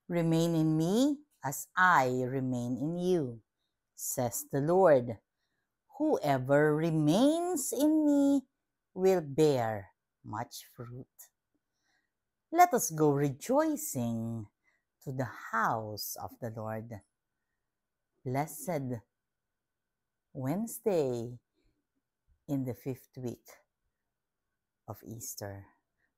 Remain in me as I remain in you, says the Lord. Whoever remains in me will bear much fruit. Let us go rejoicing to the house of the Lord. Blessed Wednesday in the 5th week of Easter.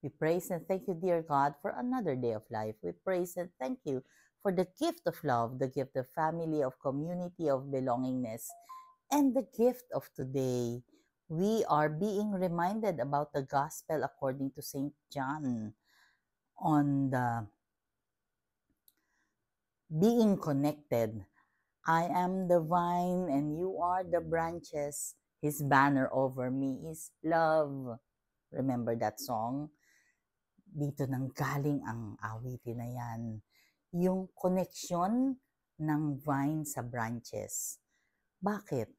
We praise and thank you, dear God, for another day of life. We praise and thank you for the gift of love, the gift of family, of community, of belongingness, and the gift of today. We are being reminded about the gospel according to St. John on the being connected. I am the vine and you are the branches. His banner over me is love. Remember that song? Dito nang galing ang awitin na yan. Yung connection ng vine sa branches. Bakit?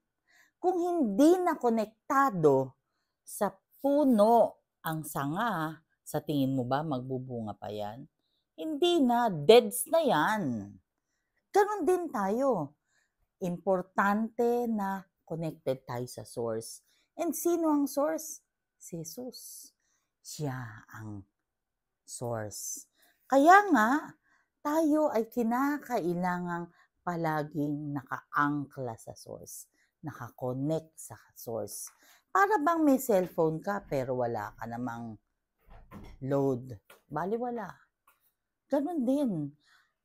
Kung hindi na konektado sa puno ang sanga, sa tingin mo ba magbubunga pa yan? Hindi na, deads na yan. Ganon din tayo. Importante na connected tayo sa source. And sino ang source? Si Jesus. Siya ang source. Kaya nga, tayo ay kinakailangang palaging nakaangkla sa source, nakakonect sa source. Para bang may cellphone ka pero wala ka namang load. Bali wala. Ganon din.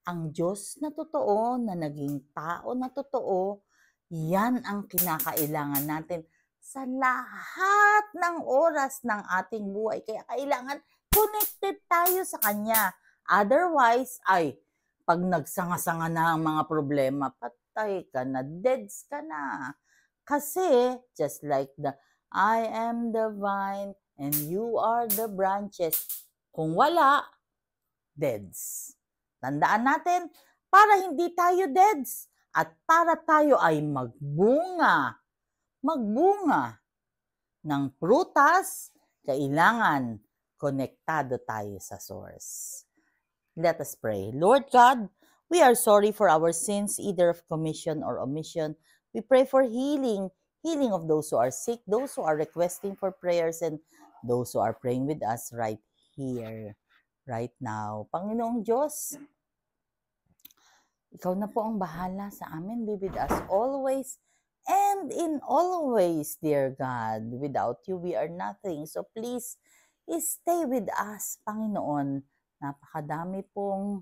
Ang Diyos na totoo, na naging tao na totoo, yan ang kinakailangan natin sa lahat ng oras ng ating buhay. Kaya kailangan connected tayo sa Kanya. Otherwise, pag nagsanga-sanga na ang mga problema, patay ka na, deads ka na. Kasi, just like I am the vine and you are the branches, kung wala, deads. Tandaan natin, para hindi tayo deads at para tayo ay magbunga ng prutas, kailangan konektado tayo sa source. Let us pray. Lord God, we are sorry for our sins, either of commission or omission. We pray for healing of those who are sick, those who are requesting for prayers, and those who are praying with us right here, right now. Panginoong Diyos, Ikaw na po ang bahala sa amin. Be with us always and in all ways, dear God. Without you, we are nothing. So please, stay with us, Panginoon. Napakadami pong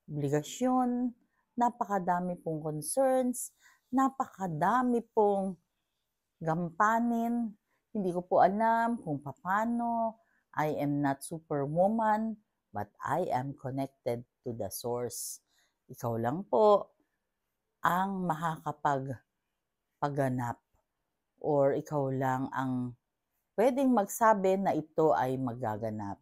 obligasyon, napakadami pong concerns, napakadami pong gampanin. Hindi ko po alam kung paano. I am not superwoman, but I am connected to the source. Ikaw lang po ang makakapagpaganap or ikaw lang ang pwedeng magsabi na ito ay magaganap.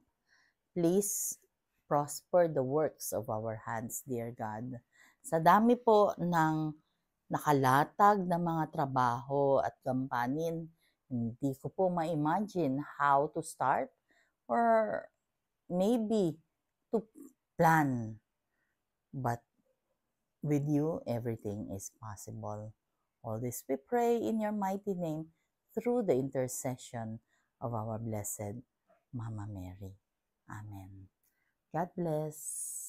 Please prosper the works of our hands, dear God. Sa dami po ng nakalatag na mga trabaho at gampanin, hindi ko po ma-imagine how to start or maybe to plan. But with you, everything is possible. All this we pray in your mighty name through the intercession of our blessed Mama Mary. Amen. God bless.